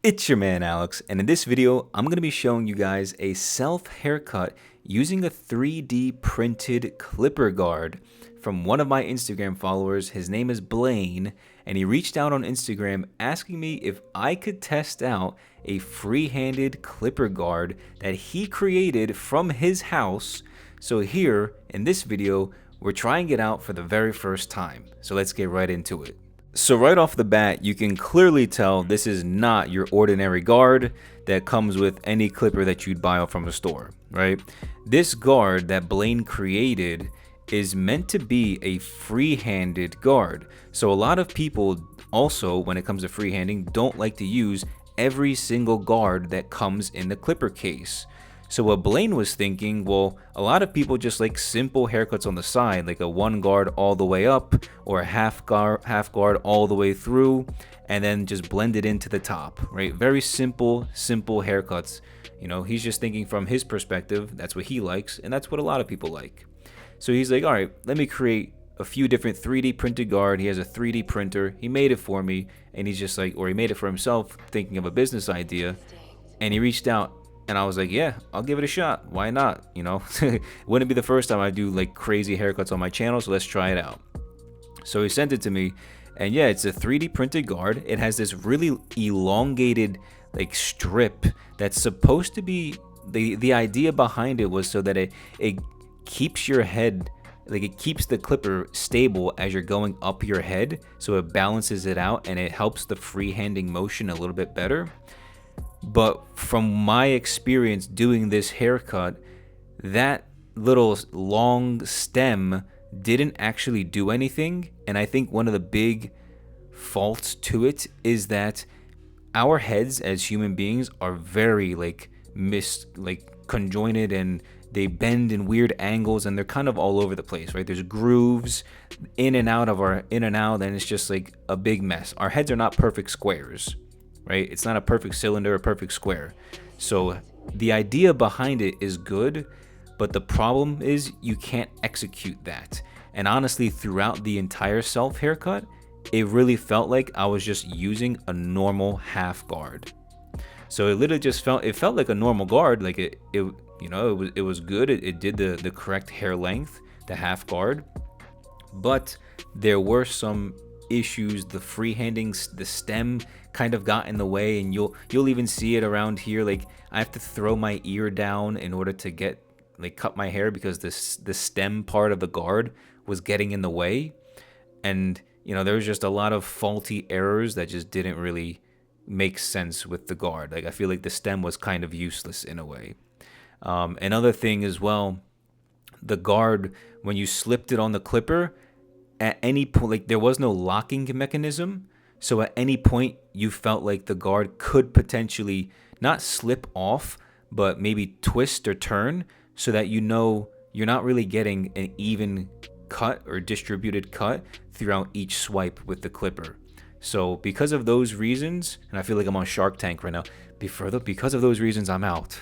It's your man Alex, and in this video, I'm going to be showing you guys a self haircut using a 3D printed clipper guard from one of my Instagram followers. His name is Blaine, and he reached out on Instagram asking me if I could test out a free-handed clipper guard that he created from his house. So here, in this video, we're trying it out for the very first time. So let's get right into it. So right off the bat, you can clearly tell this is not your ordinary guard that comes with any clipper that you'd buy from a store, right? This guard that Blaine created is meant to be a free-handed guard. So a lot of people also, when it comes to freehanding, don't like to use every single guard that comes in the clipper case. So what Blaine was thinking, well, a lot of people just like simple haircuts on the side, like a one guard all the way up or a half guard all the way through, and then just blend it into the top, right? Very simple haircuts. You know, he's just thinking from his perspective, that's what he likes, and that's what a lot of people like. So he's like, all right, let me create a few different 3D printed guard. He has a 3D printer. He made it for me, and he's just like, or he made it for himself, thinking of a business idea, and he reached out. And I was like, yeah, I'll give it a shot. Why not? You know, it wouldn't be the first time I do like crazy haircuts on my channel, so let's try it out. So he sent it to me, and yeah, it's a 3D printed guard. It has this really elongated like strip that's supposed to be, the idea behind it was so that it keeps your head, like it keeps the clipper stable as you're going up your head, so it balances it out and it helps the freehanding motion a little bit better. But from my experience doing this haircut, that little long stem didn't actually do anything. And I think one of the big faults to it is that our heads as human beings are very like conjoined, and they bend in weird angles, and they're kind of all over the place, right? There's grooves in and out, and it's just like a big mess. Our heads are not perfect squares, right? It's not a perfect cylinder or perfect square. So the idea behind it is good, but the problem is you can't execute that. And honestly, throughout the entire self haircut, it really felt like I was just using a normal half guard. So it literally just felt like a normal guard. Like it was good. It did the correct hair length, the half guard, but there were some issues. The freehanding, the stem kind of got in the way, and you'll even see it around here. Like I have to throw my ear down in order to cut my hair because the stem part of the guard was getting in the way. And there was just a lot of faulty errors that just didn't really make sense with the guard. Like I feel like the stem was kind of useless in a way. Another thing as well, the guard, when you slipped it on the clipper, at any point, like there was no locking mechanism. So at any point you felt like the guard could potentially not slip off, but maybe twist or turn, so that you're not really getting an even cut or distributed cut throughout each swipe with the clipper. So because of those reasons, and I feel like I'm on Shark Tank right now, because of those reasons I'm out.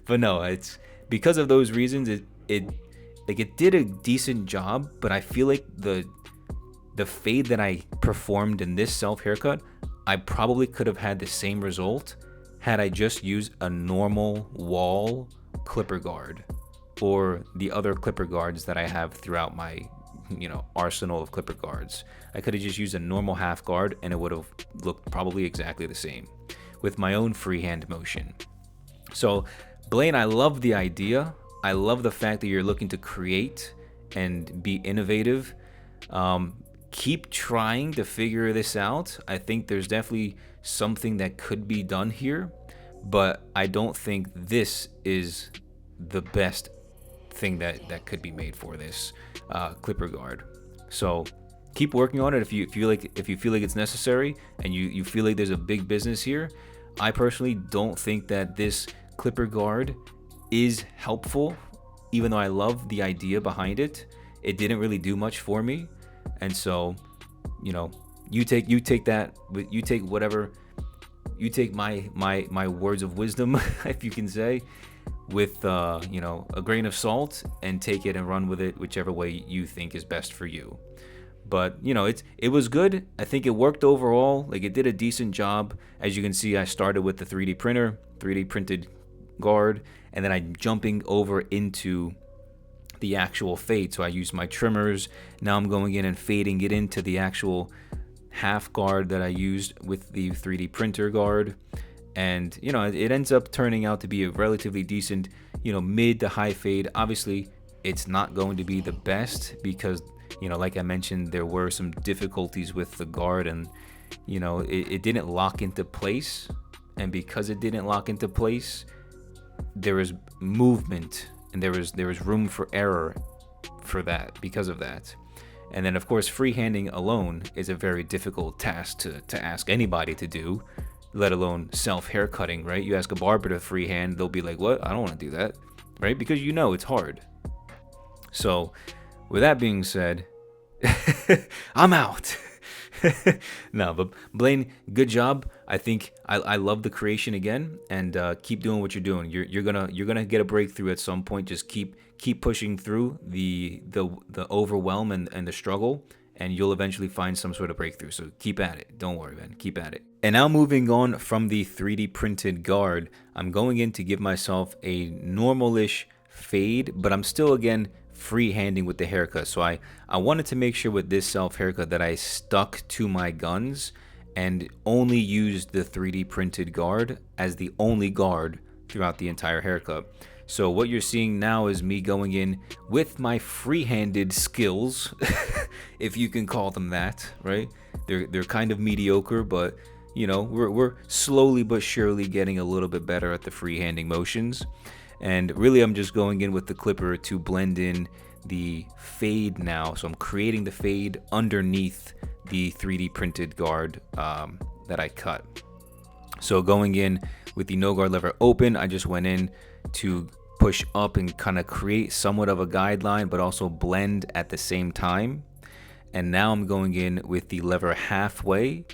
But no, it's because of those reasons it did a decent job, but I feel like the fade that I performed in this self haircut, I probably could have had the same result had I just used a normal wall clipper guard or the other clipper guards that I have throughout my arsenal of clipper guards. I could have just used a normal half guard and it would have looked probably exactly the same with my own freehand motion. So Blaine, I love the idea. I love the fact that you're looking to create and be innovative. Keep trying to figure this out. I think there's definitely something that could be done here, but I don't think this is the best thing that could be made for this clipper guard. So keep working on it if you feel like it's necessary, and you feel like there's a big business here. I personally don't think that this clipper guard is helpful, even though I love the idea behind it. It didn't really do much for me, and so you take my words of wisdom, if you can say, with a grain of salt, and take it and run with it whichever way you think is best for you. But you know, it was good. I think it worked overall. Like, it did a decent job. As you can see, I started with the 3D printer, 3D printed guard, and then I'm jumping over into the actual fade. So I used my trimmers. Now I'm going in and fading it into the actual half guard that I used with the 3D printer guard. And you know, it ends up turning out to be a relatively decent, you know, mid to high fade. Obviously, it's not going to be the best because, you know, like I mentioned, there were some difficulties with the guard, and you know, it didn't lock into place. And because it didn't lock into place, there was movement and there was room for error for that, because of that. And then of course, freehanding alone is a very difficult task to ask anybody to do, let alone self haircutting, right? You ask a barber to freehand, they'll be like, what? I don't want to do that, right? Because you know it's hard. So with that being said, I'm out. No, but Blaine, good job. I think I love the creation again, and keep doing what you're doing. You're gonna get a breakthrough at some point. Just keep pushing through the overwhelm and the struggle, and you'll eventually find some sort of breakthrough. So keep at it. Don't worry, man. Keep at it. And now moving on from the 3D printed guard, I'm going in to give myself a normal-ish fade, but I'm still, again, freehanding with the haircut. So I wanted to make sure with this self haircut that I stuck to my guns and only used the 3D printed guard as the only guard throughout the entire haircut. So what you're seeing now is me going in with my free-handed skills, if you can call them that, right? They're kind of mediocre, but you know, we're slowly but surely getting a little bit better at the freehanding motions. And really, I'm just going in with the clipper to blend in the fade now. So I'm creating the fade underneath the 3D printed guard that I cut. So going in with the no guard lever open, I just went in to push up and kind of create somewhat of a guideline, but also blend at the same time. And now I'm going in with the lever halfway.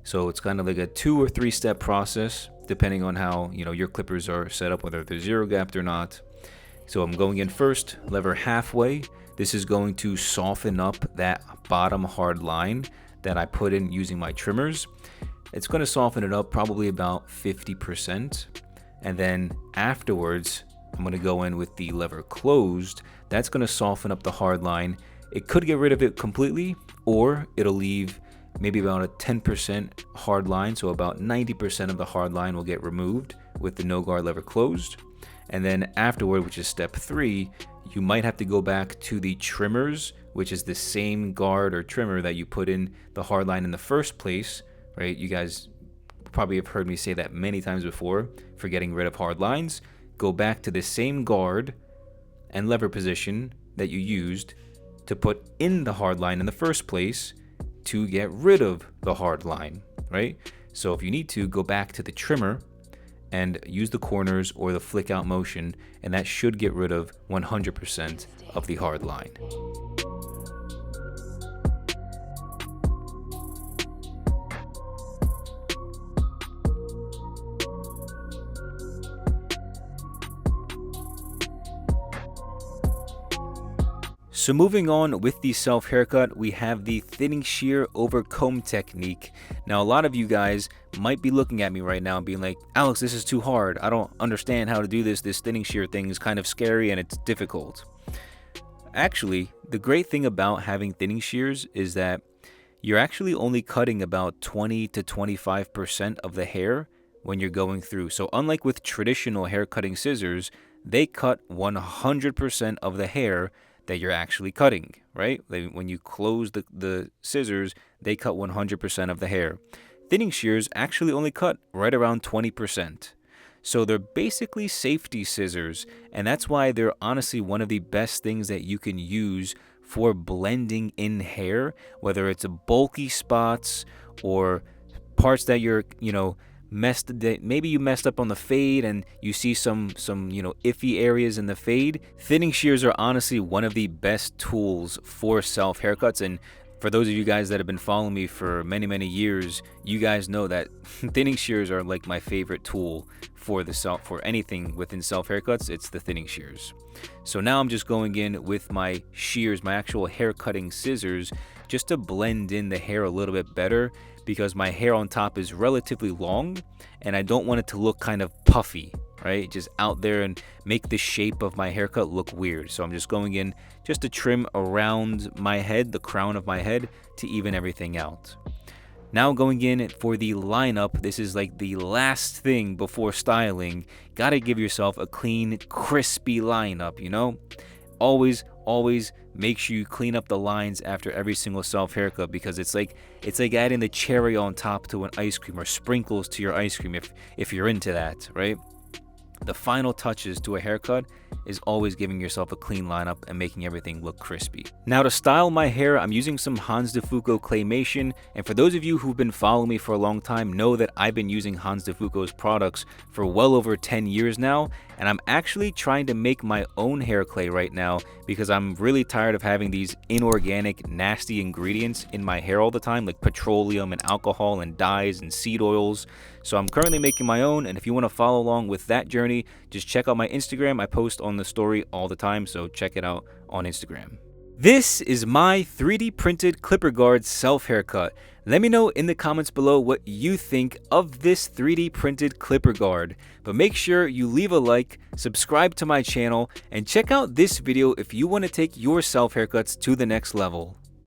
So it's kind of like a 2 or 3 step process, depending on how, you know, your clippers are set up, whether they're zero gapped or not. So I'm going in first, lever halfway. This is going to soften up that bottom hard line that I put in using my trimmers. It's going to soften it up probably about 50%. And then afterwards, I'm going to go in with the lever closed. That's going to soften up the hard line. It could get rid of it completely, or it'll leave maybe about a 10% hard line, so about 90% of the hard line will get removed with the no guard lever closed. And then afterward, which is step 3, you might have to go back to the trimmers, which is the same guard or trimmer that you put in the hard line in the first place, right? You guys probably have heard me say that many times before for getting rid of hard lines. Go back to the same guard and lever position that you used to put in the hard line in the first place to get rid of the hard line, right? So if you need to, go back to the trimmer and use the corners or the flick out motion, and that should get rid of 100% of the hard line. So moving on with the self haircut, we have the thinning shear over comb technique. Now, a lot of you guys might be looking at me right now and being like, Alex, this is too hard. I don't understand how to do this. This thinning shear thing is kind of scary and it's difficult. Actually, the great thing about having thinning shears is that you're actually only cutting about 20 to 25% of the hair when you're going through. So unlike with traditional hair cutting scissors, they cut 100% of the hair that you're actually cutting, right? When you close the scissors, they cut 100% of the hair. Thinning shears actually only cut right around 20%. So they're basically safety scissors, and that's why they're honestly one of the best things that you can use for blending in hair, whether it's bulky spots or parts that you're, maybe you messed up on the fade and you see some iffy areas in the fade. Thinning shears are honestly one of the best tools for self haircuts, and For those of you guys that have been following me for many years, you guys know that thinning shears are like my favorite tool for anything within self haircuts. It's the thinning shears. So now I'm just going in with my shears, my actual hair cutting scissors, just to blend in the hair a little bit better, because my hair on top is relatively long and I don't want it to look kind of puffy, right? Just out there and make the shape of my haircut look weird. So I'm just going in just to trim around my head, the crown of my head, to even everything out. Now going in for the lineup, this is like the last thing before styling. Gotta give yourself a clean, crispy lineup, you know? Always make sure you clean up the lines after every single self haircut, because it's like adding the cherry on top to an ice cream, or sprinkles to your ice cream if you're into that, right? The final touches to a haircut is always giving yourself a clean lineup and making everything look crispy. Now to style my hair, I'm using some Hans de Foucault claymation, and for those of you who've been following me for a long time know that I've been using Hans de Foucault's products for well over 10 years now, and I'm actually trying to make my own hair clay right now because I'm really tired of having these inorganic, nasty ingredients in my hair all the time, like petroleum and alcohol and dyes and seed oils. So I'm currently making my own, and if you want to follow along with that journey, just check out my Instagram. I post on the story all the time, so check it out on Instagram. This is my 3D printed clipper guard self haircut. Let me know in the comments below what you think of this 3D printed clipper guard. But make sure you leave a like, subscribe to my channel, and check out this video if you want to take your self haircuts to the next level.